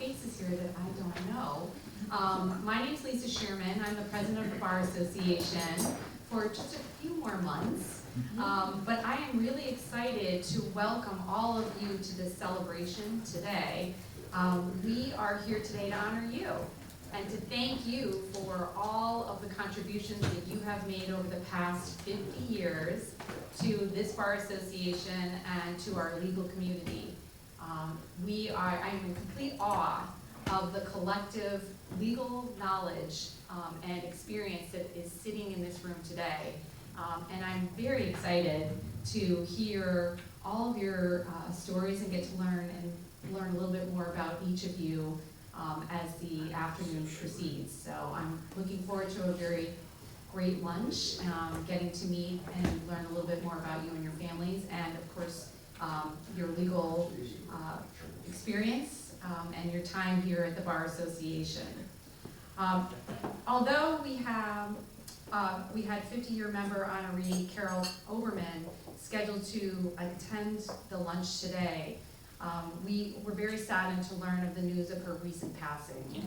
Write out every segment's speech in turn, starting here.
faces here that I don't know. My name's Lisa Shearman. I'm the president of the Bar Association for just a few more months. But I am really excited to welcome all of you to this celebration today. We are here today to honor you and to thank you for all of the contributions that you have made over the past 50 years to this Bar Association and to our legal community. I am in complete awe of the collective legal knowledge and experience that is sitting in this room today. And I'm very excited to hear all of your stories and get to learn a little bit more about each of you as the afternoon proceeds. So I'm looking forward to a very great lunch, getting to meet and learn a little bit more about you and your families, and of course your legal experience and your time here at the Bar Association. Although we had 50-year member honoree Carol Oberman scheduled to attend the lunch today, we were very saddened to learn of the news of her recent passing.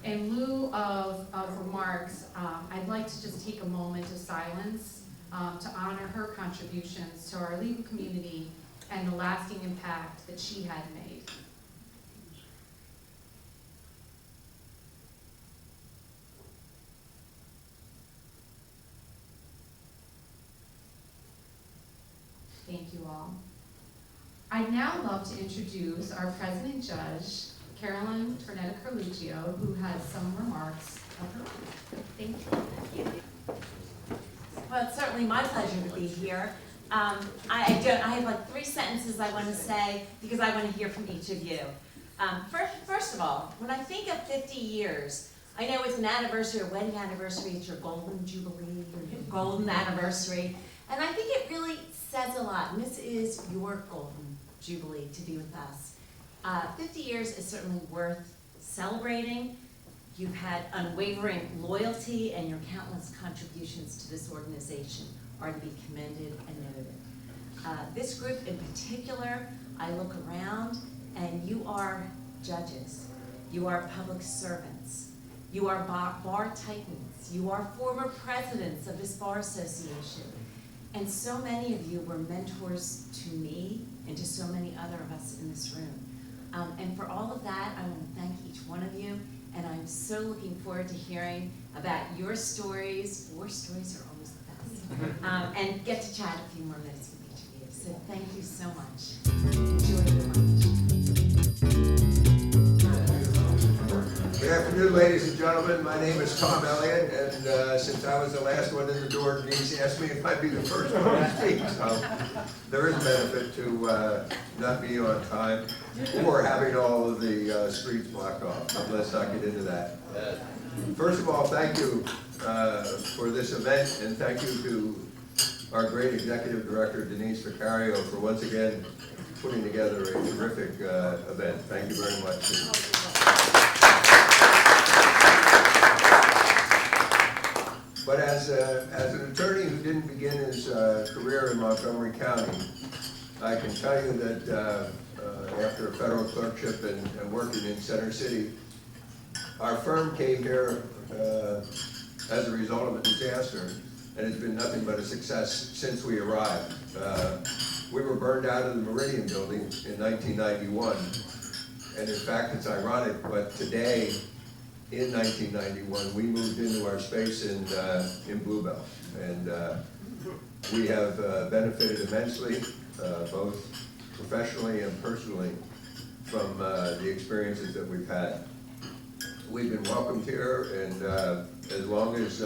In lieu of remarks, I'd like to just take a moment of silence to honor her contributions to our legal community and the lasting impact that she had made. Thank you all. I'd now love to introduce our President Judge, Carolyn Tornetta-Carluccio, who has some remarks of her own. Thank you. Well, it's certainly my pleasure to be here. I have like 3 sentences I want to say because I want to hear from each of you. First of all, when I think of 50 years, I know it's an anniversary, a wedding anniversary, it's your golden jubilee, your golden anniversary, and I think it really says a lot, and this is your golden jubilee to be with us. 50 years is certainly worth celebrating. You've had unwavering loyalty, and your countless contributions to this organization are to be commended and noted. This group in particular, I look around, and you are judges, you are public servants, you are bar titans, you are former presidents of this Bar Association, and so many of you were mentors to me and to so many other of us in this room. And for all of that, I want to thank each one of you, and I'm so looking forward to hearing about your stories. Your stories are always the best. And get to chat a few more minutes with each of you. So thank you so much. Enjoy your lunch. Good afternoon, ladies and gentlemen. My name is Tom Elliott, and since I was the last one in the door, Denise asked me if I'd be the first one to speak. So there is a benefit to not being on time or having all of the streets blocked off. But let's not get into that. First of all, thank you for this event, and thank you to our great executive director, Denise Vicario, for once again putting together a terrific event. Thank you very much. But as an attorney who didn't begin his career in Montgomery County, I can tell you that after a federal clerkship and working in Center City, our firm came here as a result of a disaster, and it's been nothing but a success since we arrived. We were burned out of the Meridian building in 1991, and in fact it's ironic, but today, in 1991, we moved into our space in Bluebell, and we have benefited immensely, both professionally and personally, from the experiences that we've had. We've been welcomed here, and as long as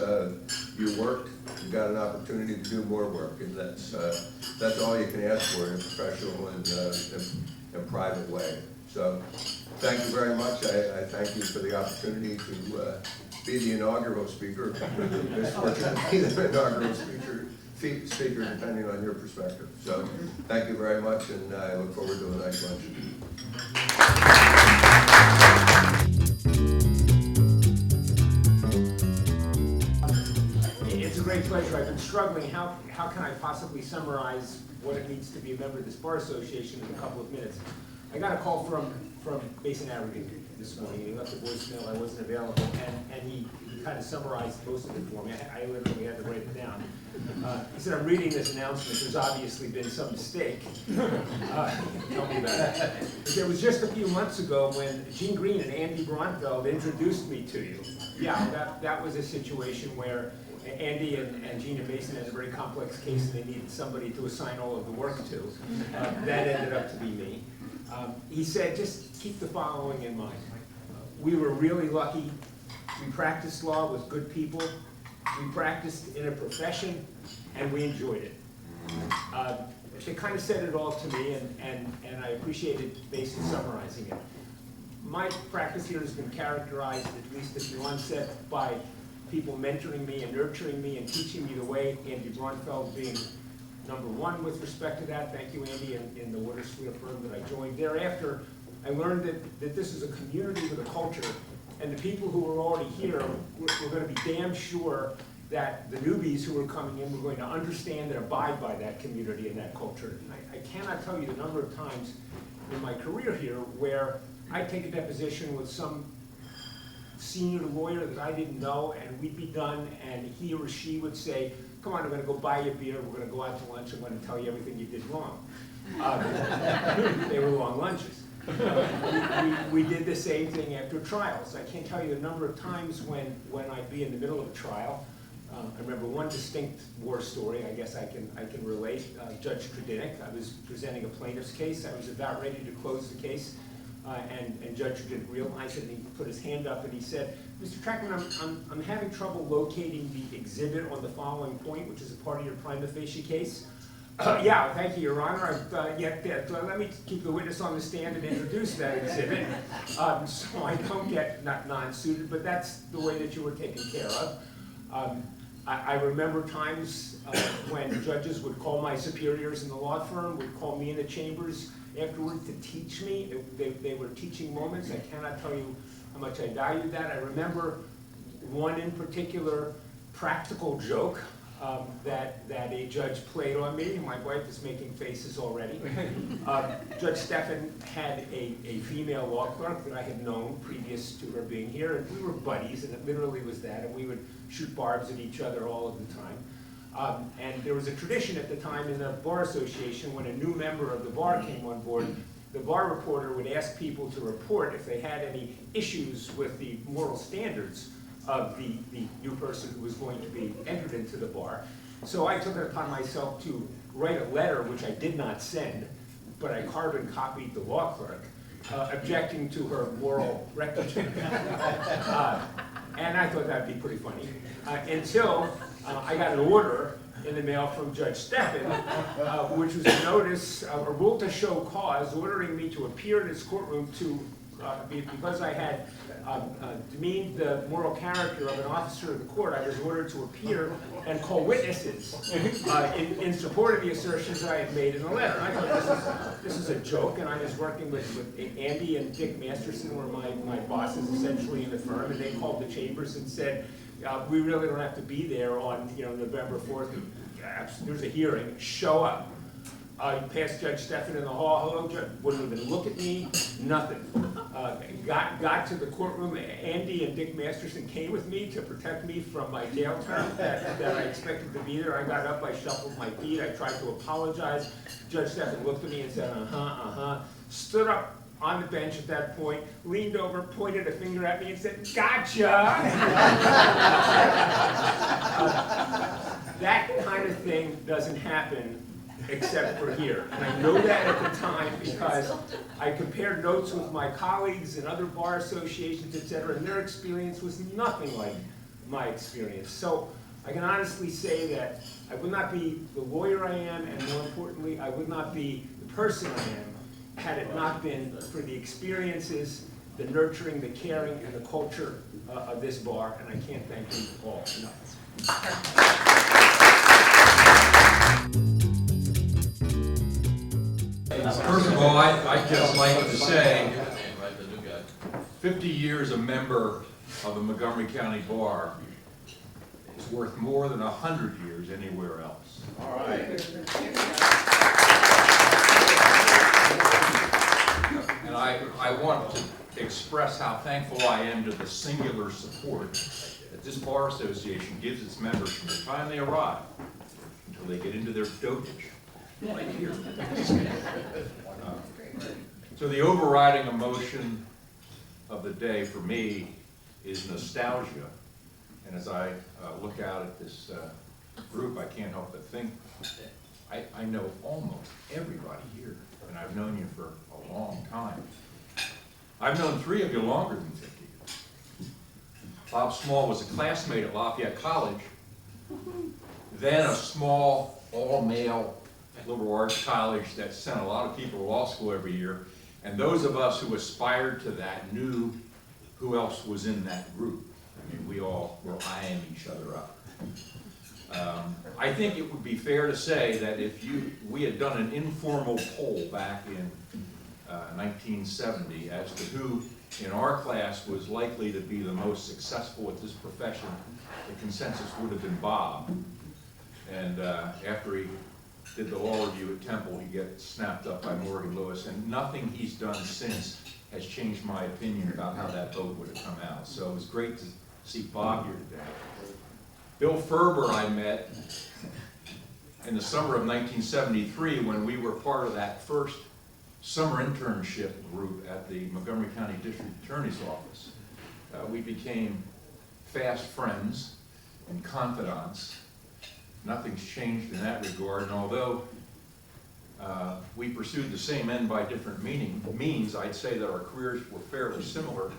you worked, you got an opportunity to do more work, and that's all you can ask for in a professional and private way. So, thank you very much. I thank you for the opportunity to be the inaugural speaker, misfortunate to be the inaugural speaker, depending on your perspective. So, thank you very much, and I look forward to a nice lunch. It's a great pleasure. I've been struggling. How can I possibly summarize what it means to be a member of this Bar Association in a couple of minutes? I got a call from from Basin Aggregate this morning. He left a voicemail, I wasn't available, and he kind of summarized most of it for me. I literally had to write it down. He said, I'm reading this announcement, there's obviously been some mistake. Tell me about it. There was just a few months ago when Gene Green and Andy Braunfeld introduced me to you. Yeah, that was a situation where Andy and Gene and Mason had a very complex case and they needed somebody to assign all of the work to. That ended up to be me. He said, just keep the following in mind. We were really lucky. We practiced law with good people. We practiced in a profession, and we enjoyed it. They kind of said it all to me, and I appreciated Mason summarizing it. My practice here has been characterized, at least at the onset, by people mentoring me and nurturing me and teaching me the way, Andy Braunfeld being number one with respect to that. Thank you, Andy, in the Waterswear firm that I joined. Thereafter, I learned that this is a community with a culture, and the people who were already here were going to be damn sure that the newbies who were coming in were going to understand and abide by that community and that culture. And I cannot tell you the number of times in my career here where I'd take a deposition with some senior lawyer that I didn't know, and we'd be done, and he or she would say, come on, I'm going to go buy you a beer, we're going to go out to lunch, I'm going to tell you everything you did wrong. They were long lunches. We did the same thing after trials. I can't tell you the number of times when I'd be in the middle of a trial. I remember one distinct war story, I guess I can relate. Judge Tradinick, I was presenting a plaintiff's case, I was about ready to close the case, and Judge Tradinick realized it, and he put his hand up and he said, Mr. Trackman, I'm having trouble locating the exhibit on the following point, which is a part of your prima facie case. Yeah, thank you, Your Honor. Let me keep the witness on the stand and introduce that exhibit, so I don't get not non-suited, but that's the way that you were taken care of. I remember times when judges would call my superiors in the law firm, would call me in the chambers afterwards to teach me. They were teaching moments. I cannot tell you how much I valued that. I remember one in particular practical joke that a judge played on me. My wife is making faces already. Judge Stephan had a female law clerk that I had known previous to her being here, and we were buddies, and it literally was that, and we would shoot barbs at each other all of the time. And there was a tradition at the time in the Bar Association when a new member of the bar came on board, the bar reporter would ask people to report if they had any issues with the moral standards of the new person who was going to be entered into the bar. So I took it upon myself to write a letter, which I did not send, but I carbon copied the law clerk, objecting to her moral rectitude. And I thought that'd be pretty funny, until I got an order in the mail from Judge Stephan, which was a notice, a rule to show cause, ordering me to appear in his courtroom to, because I had demeaned the moral character of an officer of the court. I was ordered to appear and call witnesses in support of the assertions that I had made in the letter. I thought this is a joke, and I was working with Andy and Dick Masterson, were my bosses essentially in the firm, and they called the chambers and said, we really don't have to be there on November 4th. There's a hearing. Show up. Passed Judge Stephan in the hall. Hello, Judge. Wouldn't even look at me. Nothing. Got to the courtroom. Andy and Dick Masterson came with me to protect me from my jail term that I expected to be there. I got up. I shuffled my feet. I tried to apologize. Judge Stephan looked at me and said, stood up on the bench at that point, leaned over, pointed a finger at me and said, gotcha! That kind of thing doesn't happen except for here. And I know that at the time because I compared notes with my colleagues and other bar associations, et cetera, and their experience was nothing like my experience. So I can honestly say that I would not be the lawyer I am, and more importantly, I would not be the person I am had it not been for the experiences, the nurturing, the caring, and the culture of this bar, and I can't thank you all enough. First of all, I'd just like to say, 50 years a member of the Montgomery County Bar is worth more than 100 years anywhere else. All right. And I want to express how thankful I am to the singular support that this bar association gives its members from the time they arrive until they get into their dotage, right here. So the overriding emotion of the day for me is nostalgia. And as I look out at this group, I can't help but think, I know almost everybody here, and I've known you for a long time. I've known 3 of you longer than 50 years. Bob Small was a classmate at Lafayette College, then a small, all-male liberal arts college that sent a lot of people to law school every year, and those of us who aspired to that knew who else was in that group. I mean, we all were eyeing each other up. I think it would be fair to say that if we had done an informal poll back in 1970 as to who in our class was likely to be the most successful at this profession, the consensus would have been Bob. And after he did the law review at Temple, he gets snapped up by Morgan Lewis, and nothing he's done since has changed my opinion about how that vote would have come out. So it was great to see Bob here today. Bill Ferber I met in the summer of 1973 when we were part of that first summer internship group at the Montgomery County District Attorney's Office. We became fast friends and confidants. Nothing's changed in that regard, and although we pursued the same end by different means, I'd say that our careers were fairly similar.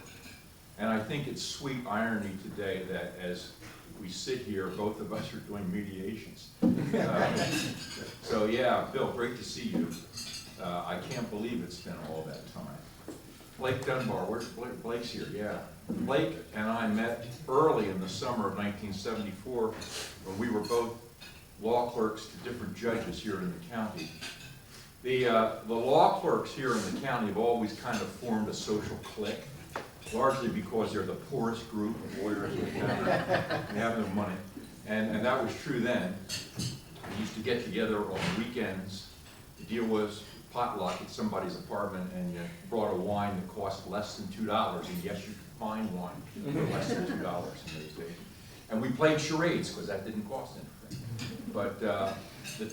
And I think it's sweet irony today that as we sit here, both of us are doing mediations. So yeah, Bill, great to see you. I can't believe it's been all that time. Blake Dunbar, where's Blake? Blake's here, yeah. Blake and I met early in the summer of 1974 when we were both law clerks to different judges here in the county. The law clerks here in the county have always kind of formed a social clique, largely because they're the poorest group of lawyers in the county. They have no money. And that was true then. We used to get together on weekends. The deal was potluck at somebody's apartment, and you brought a wine that cost less than $2, and yes, you could find wine for less than $2 in those days. And we played charades, because that didn't cost anything. But the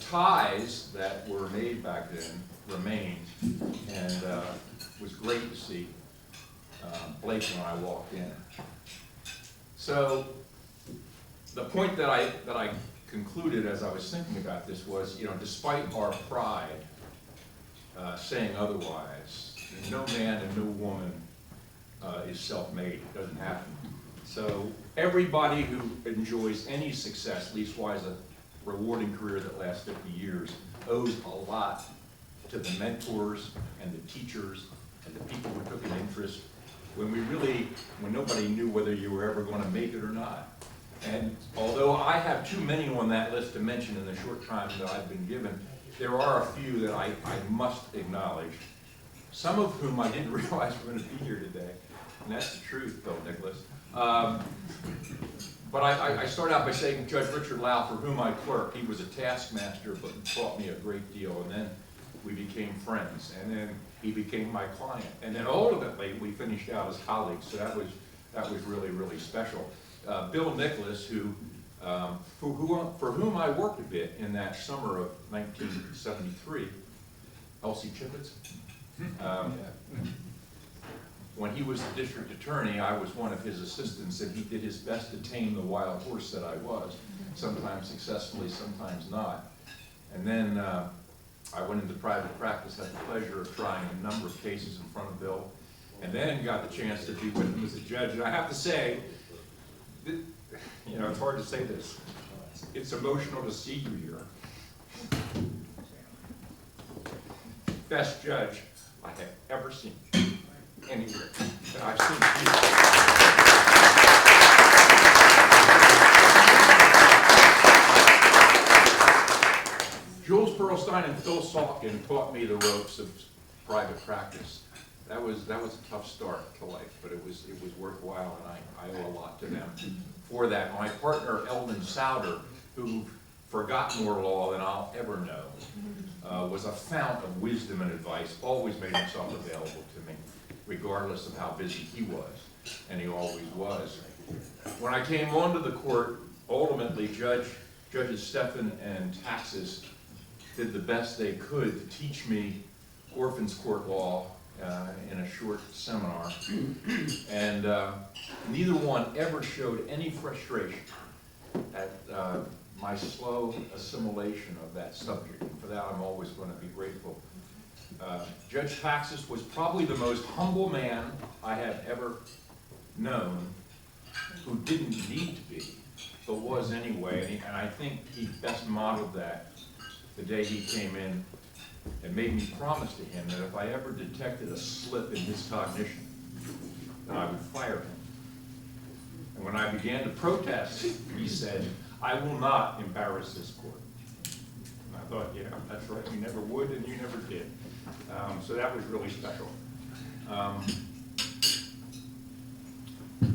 ties that were made back then remained, and it was great to see Blake when I walked in. So the point that I concluded as I was thinking about this was, despite our pride saying otherwise, no man and no woman is self-made. It doesn't happen. So everybody who enjoys any success, leastwise a rewarding career that lasts 50 years, owes a lot to the mentors and the teachers and the people who took an interest when nobody knew whether you were ever going to make it or not. And although I have too many on that list to mention in the short time that I've been given, there are a few that I must acknowledge, some of whom I didn't realize were going to be here today. And that's the truth, Bill Nicholas. But I start out by saying Judge Richard Lau, for whom I clerked. He was a taskmaster, but taught me a great deal. And then we became friends. And then he became my client. And then ultimately, we finished out as colleagues. So that was really, really special. Bill Nicholas, for whom I worked a bit in that summer of 1973, Elsie Chippets. When he was the district attorney, I was one of his assistants, and he did his best to tame the wild horse that I was, sometimes successfully, sometimes not. And then I went into private practice, had the pleasure of trying a number of cases in front of Bill, and then got the chance to be with him as a judge. And I have to say, it's hard to say this. It's emotional to see you here. Best judge I have ever seen anywhere that I've seen here. Jules Perlstein and Phil Salkin taught me the ropes of private practice. That was a tough start to life, but it was worthwhile, and I owe a lot to them for that. My partner, Eldon Souder, who forgot more law than I'll ever know, was a fount of wisdom and advice, always made himself available to me, regardless of how busy he was, and he always was. When I came onto the court, ultimately Judges Stephan and Taxis did the best they could to teach me orphans court law in a short seminar, and neither one ever showed any frustration at my slow assimilation of that subject. And for that, I'm always going to be grateful. Judge Taxis was probably the most humble man I have ever known, who didn't need to be, but was anyway, and I think he best modeled that the day he came in and made me promise to him that if I ever detected a slip in his cognition, that I would fire him. And when I began to protest, he said, "I will not embarrass this court." And I thought, yeah, that's right, you never would and you never did. So that was really special.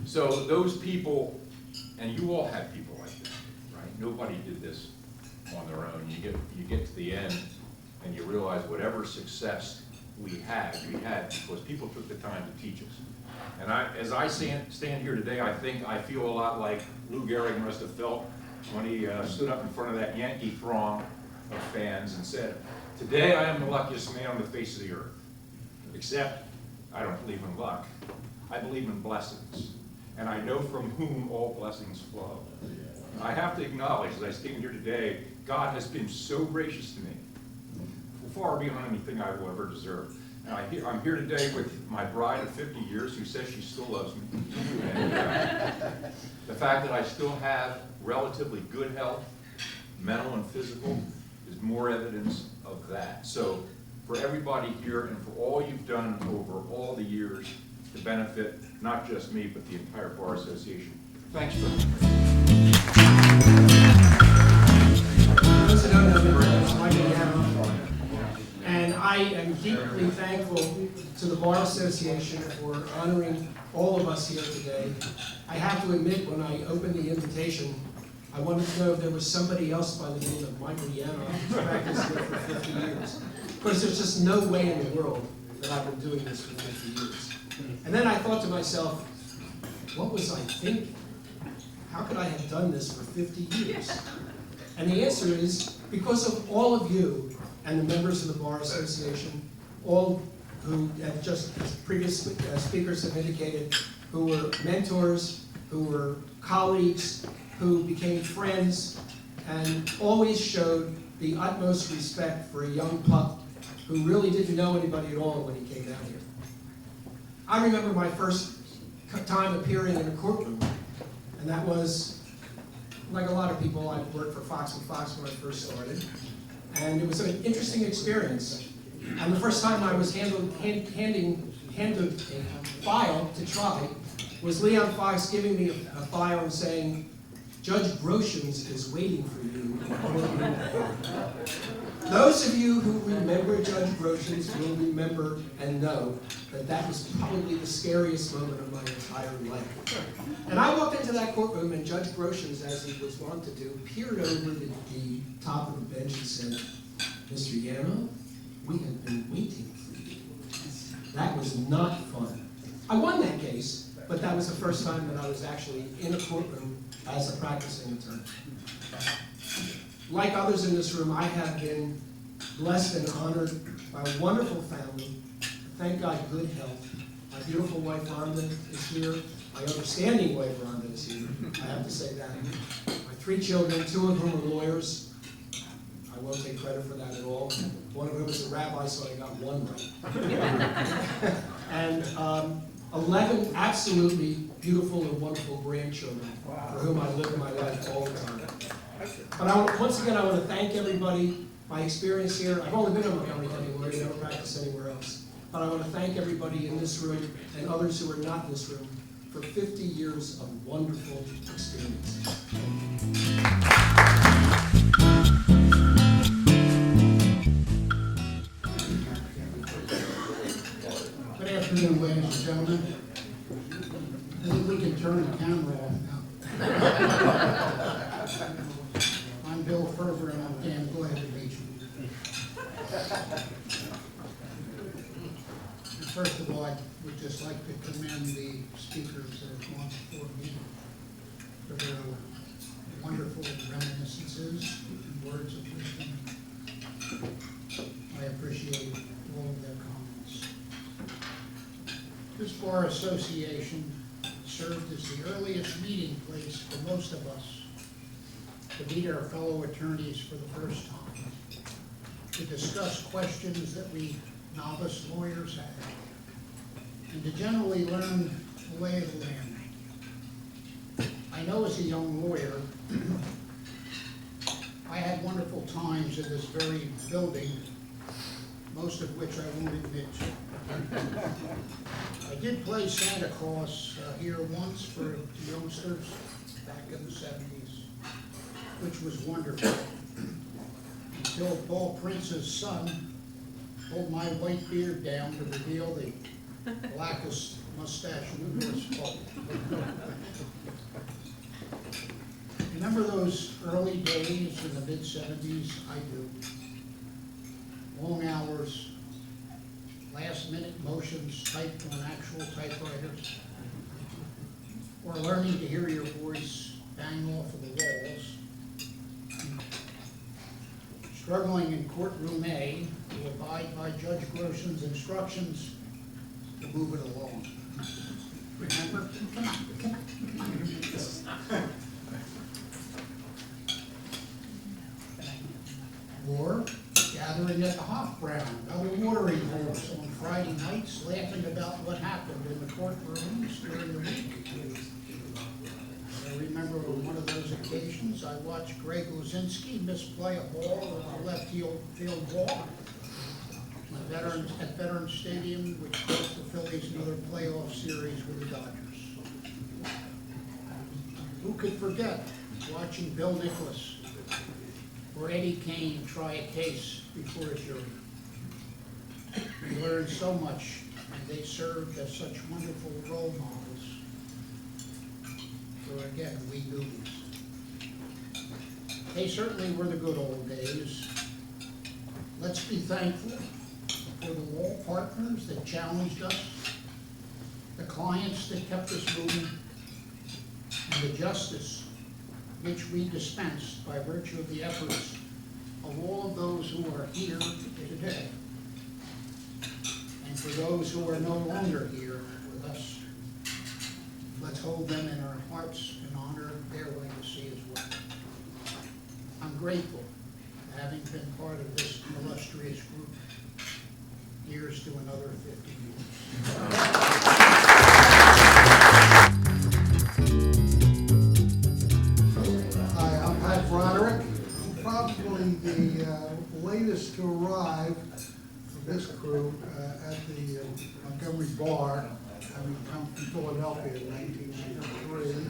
So those people, and you all had people like that, right? Nobody did this on their own. You get to the end and you realize whatever success we had because people took the time to teach us. And as I stand here today, I feel a lot like Lou Gehrig must have felt when he stood up in front of that Yankee throng of fans and said, "Today I am the luckiest man on the face of the earth." Except I don't believe in luck. I believe in blessings. And I know from whom all blessings flow. I have to acknowledge, as I stand here today, God has been so gracious to me, far beyond anything I will ever deserve. And I'm here today with my bride of 50 years who says she still loves me. And the fact that I still have relatively good health, mental and physical, is more evidence of that. So for everybody here and for all you've done over all the years to benefit not just me, but the entire Bar Association, thanks for And I am deeply thankful to the Bar Association for honoring all of us here today. I have to admit, when I opened the invitation, I wanted to know if there was somebody else by the name of Michael Yano who's practiced here for 50 years. Because there's just no way in the world that I've been doing this for 50 years. And then I thought to myself, what was I thinking? How could I have done this for 50 years? And the answer is because of all of you and the members of the Bar Association, all who have just, as previous speakers have indicated, who were mentors, who were colleagues, who became friends, and always showed the utmost respect for a young pup who really didn't know anybody at all when he came down here. I remember my first time appearing in a courtroom, and that was, like a lot of people, I worked for Fox & Fox when I first started, and it was an interesting experience. And the first time I was handed a file to try was Leon Fox giving me a file and saying, "Judge Groshans is waiting for you." Those of you who remember Judge Groshans will remember and know that that was probably the scariest moment of my entire life. And I walked into that courtroom and Judge Groshans, as he was wont to do, peered over the top of the bench and said, "Mr. Yano, we have been waiting for you." That was not fun. I won that case, but that was the first time that I was actually in a courtroom as a practicing attorney. Like others in this room, I have been blessed and honored by a wonderful family. Thank God, good health. My beautiful wife, Rhonda, is here. My understanding wife, Rhonda, is here. I have to say that. My 3 children, 2 of whom are lawyers. I won't take credit for that at all. One of whom is a rabbi, so I got 1 right. And 11 absolutely beautiful and wonderful grandchildren for whom I live my life all the time. But once again, I want to thank everybody. My experience here, I've only been in Montgomery County lawyer, I don't practice anywhere else. But I want to thank everybody in this room and others who are not in this room for 50 years of wonderful experience. Good afternoon, ladies and gentlemen. I think we can turn the camera off now. I'm Bill First. before me for their wonderful reminiscences and words of wisdom. I appreciate all of their comments. This bar association served as the earliest meeting place for most of us to meet our fellow attorneys for the first time, to discuss questions that we novice lawyers had, and to generally learn the lay of the land. I know as a young lawyer, I had wonderful times in this very building, most of which I won't admit to. I did play Santa Claus here once for the youngsters back in the 70s, which was wonderful, until Paul Prince's son pulled my white beard down to reveal the blackest mustache in the North Pole. Remember those early days in the mid-70s? I do. Long hours, last-minute motions typed on actual typewriters, or learning to hear your voice bang off of the walls. Struggling in courtroom A to abide by Judge Groshen's instructions to move it along. Remember? Come on. Or gathering at the Hofbrauer, other watering holes on Friday nights, laughing about what happened in the courtrooms during the week. I remember on one of those occasions, I watched Greg Luzinski misplay a ball on the left field wall at Veterans Stadium, which cost the Phillies another playoff series with the Dodgers. Who could forget watching Bill Nicholas or Eddie Kane try a case before a jury? We learned so much, and they served as such wonderful role models for, again, we newbies. They certainly were the good old days. Let's be thankful for the law partners that challenged us, the clients that kept us moving, and the justice which we dispensed by virtue of the efforts of all of those who are here today. And for those who are no longer here with us, let's hold them in our hearts and honor their legacy as well. I'm grateful to having been part of this illustrious group. Here's to another 50 years. Roderick, I'm probably the latest to arrive for this crew at the Montgomery Bar, having come from Philadelphia in 1993.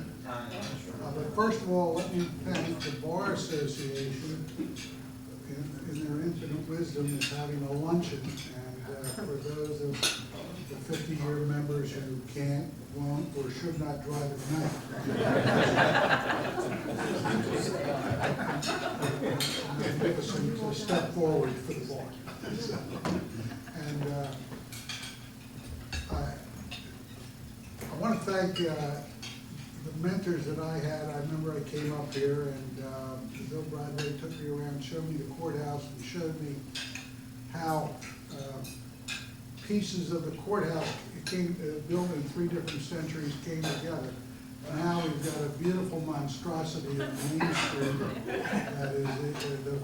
But first of all, let me thank the Bar Association in their infinite wisdom in having a luncheon. And for those of the 50-year members who can't, won't, or should not drive at night. Magnificent to step forward for the bar. And I want to thank the mentors that I had. I remember I came up here and Bill Broadway took me around, showed me the courthouse, and showed me how pieces of the courthouse built in 3 different centuries came together. Now we've got a beautiful monstrosity on Main Street that is the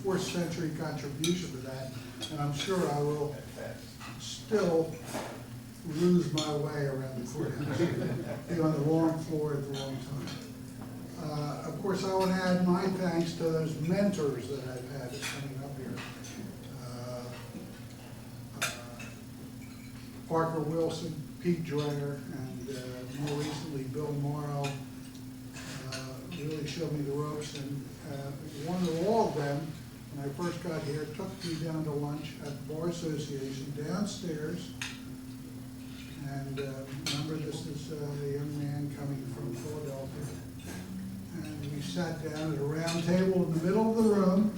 4th century contribution to that, and I'm sure I will still lose my way around the courthouse, be on the wrong floor at the wrong time. Of course, I want to add my thanks to those mentors that I've had coming up here. Parker Wilson, Pete Dreyer, and more recently Bill Morrow really showed me the ropes. And one of all of them, when I first got here, took me down to lunch at the Bar Association downstairs. And remember, this is a young man coming from Philadelphia. And we sat down at a round table in the middle of the room,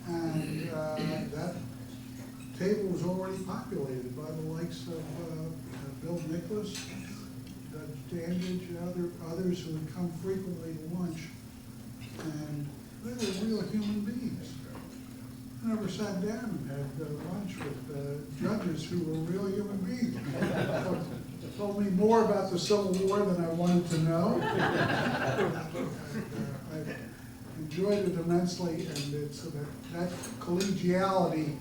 and that table was already populated by the likes of Bill Nicholas, Dandridge, others who had come frequently to lunch, and they were real human beings. I never sat down and had lunch with judges who were real human beings. Told me more about the Civil War than I wanted to know. I enjoyed it immensely, and it's that collegiality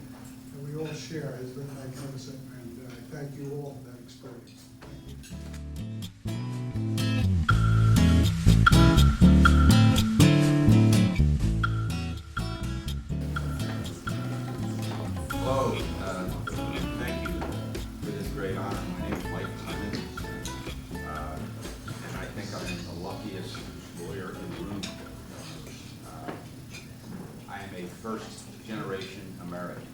that we all share has been magnificent, and I thank you all for that experience. Thank you. Hello, thank you for this great honor. My name is Mike Clemens, and I think I'm the luckiest lawyer in the room. I am a first-generation American.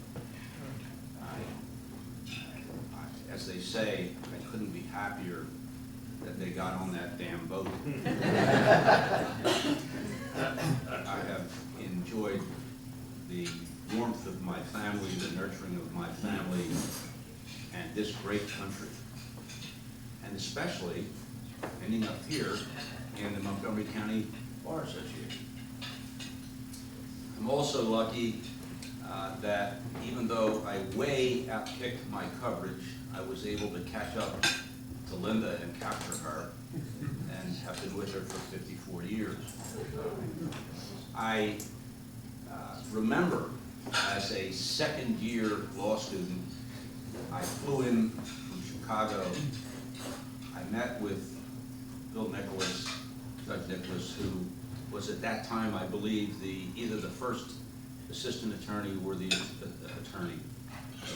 As they say, I couldn't be happier that they got on that damn boat. I have enjoyed the warmth of my family, the nurturing of my family, and this great country. And especially ending up here in the Montgomery County Bar Association. I'm also lucky that even though I way outkicked my coverage, I was able to catch up to Linda and capture her, and have been with her for 54 years. I remember as a second-year law student, I flew in from Chicago. I met with Bill Nicholas, Judge Nicholas, who was at that time, I believe, either the first assistant attorney or the attorney,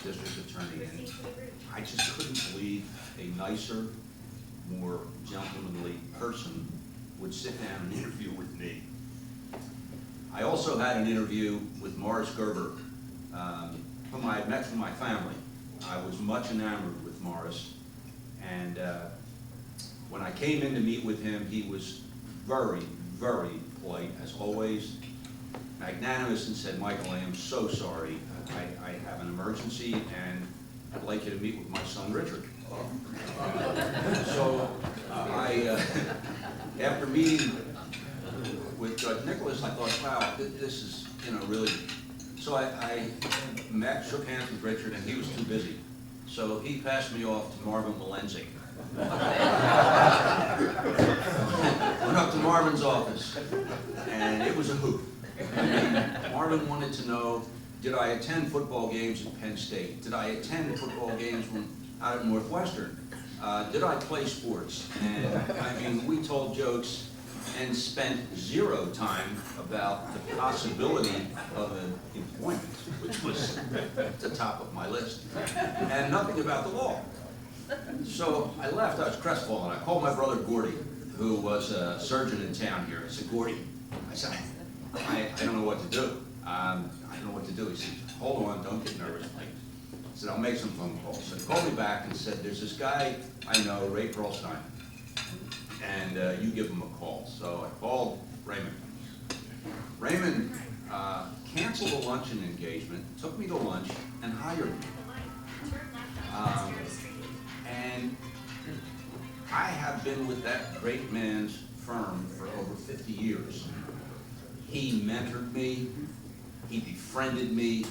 district attorney. And I just couldn't believe a nicer, more gentlemanly person would sit down and interview with me. I also had an interview with Morris Gerber, whom I had met from my family. I was much enamored with Morris, and when I came in to meet with him, he was very, very polite, as always, magnanimous, and said, "Michael, I am so sorry. I have an emergency, and I'd like you to meet with my son, Richard." So after meeting with Judge Nicholas, I thought, wow, this is, really. So I shook hands with Richard, and he was too busy. So he passed me off to Marvin Walensky. Went up to Marvin's office, and it was a hoot. Marvin wanted to know, did I attend football games at Penn State? Did I attend football games out at Northwestern? Did I play sports? And we told jokes and spent zero time about the possibility of an employment, which was at the top of my list, and nothing about the law. So I left, I was crestfallen. I called my brother Gordy, who was a surgeon in town here. I said, "Gordy," I said, I don't know what to do. I don't know what to do. He said, "Hold on, don't get nervous, Mike." I said, "I'll make some phone calls." So he called me back and said, "There's this guy I know, Ray Perlstein, and you give him a call." So I called Raymond. Raymond canceled a luncheon engagement, took me to lunch, and hired me. And I have been with that great man's firm for over 50 years. He mentored me, he befriended me,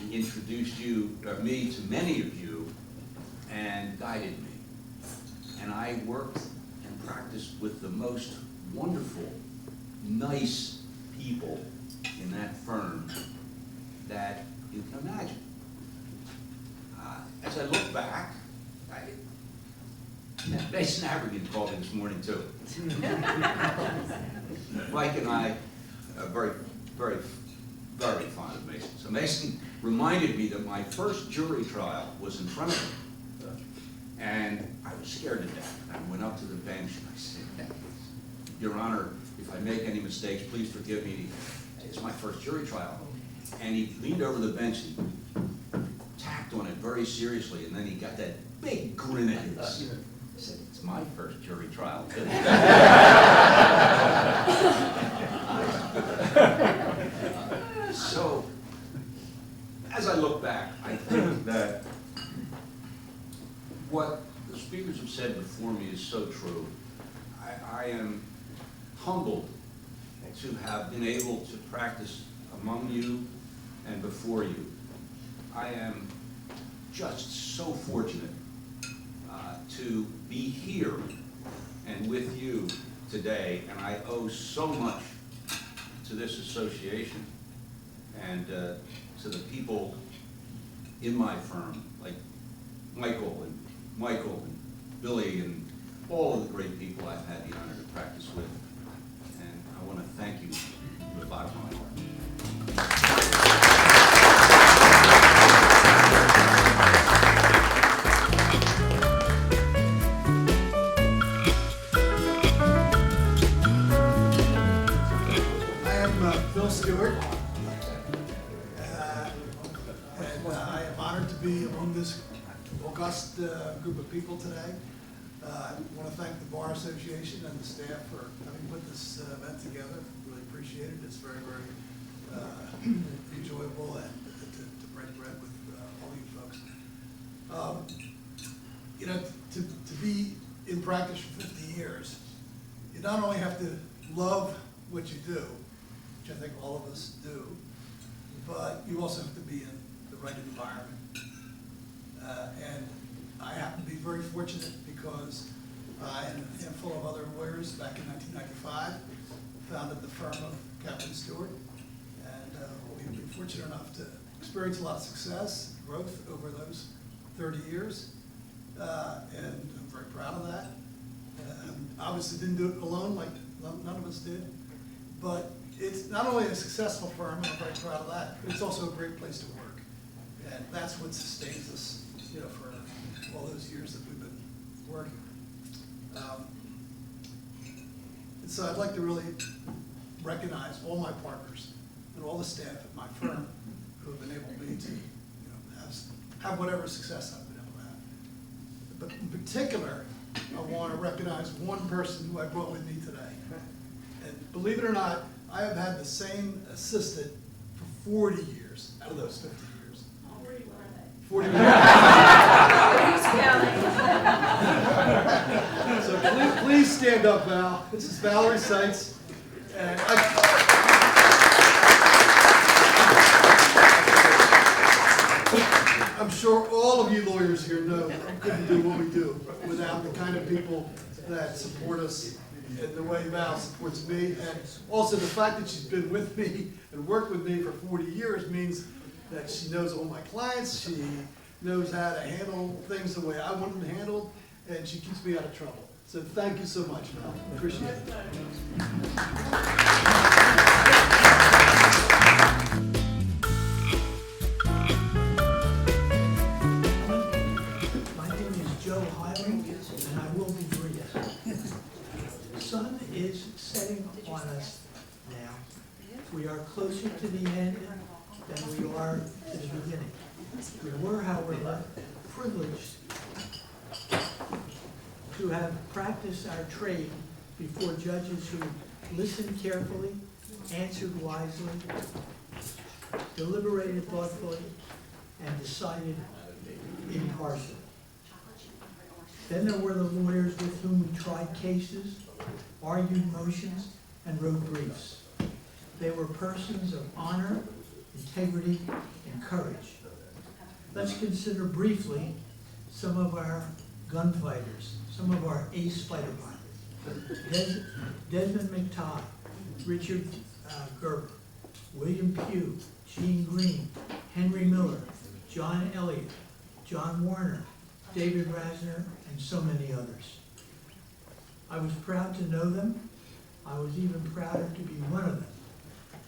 he introduced me to many of you, and guided me. And I worked and practiced with the most wonderful, nice people in that firm that you can imagine. As I look back, Mason Abergen called me this morning too. Mike and I are very, very, very fond of Mason. So Mason reminded me that my first jury trial was in front of him. And I was scared to death. I went up to the bench and I said, "Your Honor, if I make any mistakes, please forgive me. It's my first jury trial." And he leaned over the bench and tapped on it very seriously, and then he got that big grin at his. I said, "It's my first jury trial, too." So, as I look back, I think that what the speakers have said before me is so true. I am humbled to have been able to practice among you and before you. I am just so fortunate to be here and with you today, and I owe so much to this association and to the people in my firm, like Michael and Billy and all of the great people I've had the honor to practice with. And I want to thank you from the bottom of my heart. I am Bill Stewart, and I am honored to be among this august group of people today. I want to thank the Bar Association and the staff for having put this event together. Really appreciate it. It's very, very enjoyable and to break bread with all you folks. You know, to be in practice for 50 years, you not only have to love what you do, which I think all of us do, but you also have to be in the right environment. And I happen to be very fortunate because I and a handful of other lawyers back in 1995 founded the firm of Captain Stewart. And we've been fortunate enough to experience a lot of success, growth over those 30 years. And I'm very proud of that. Obviously didn't do it alone, like none of us did. But it's not only a successful firm, and I'm very proud of that, but it's also a great place to work. And that's what sustains us, you know, for all those years that we've been working. And so I'd like to really recognize all my partners and all the staff at my firm who have enabled me to, you know, have whatever success I've been able to have. But in particular, I want to recognize one person who I brought with me today. And believe it or not, I have had the same assistant for 40 years out of those 50 years. 40 years. So please stand up, Val. This is Valerie Seitz. And I'm sure all of you lawyers here know that we couldn't do what we do without the kind of people that support us and the way Val supports me. And also the fact that she's been with me and worked with me for 40 years means that she knows all my clients, she knows how to handle things the way I want them handled, and she keeps me out of trouble. So thank you so much, Val. Appreciate it. My name is Joe Highland, and I will be brief. The sun is setting on us now. We are closer to the end than we are to the beginning. We were, however, privileged to have practiced our trade before judges who listened carefully, answered wisely, deliberated thoughtfully, and decided impartially. Then there were the lawyers with whom we tried cases, argued motions, and wrote briefs. They were persons of honor, integrity, and courage. Let's consider briefly some of our gunfighters, some of our ace fighter pilots. Desmond McTighe, Richard Gerber, William Pugh, Gene Green, Henry Miller, John Elliott, John Warner, David Rasner, and so many others. I was proud to know them. I was even prouder to be one of them,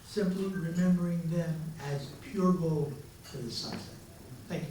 simply remembering them as pure gold to the sunset. Thank you.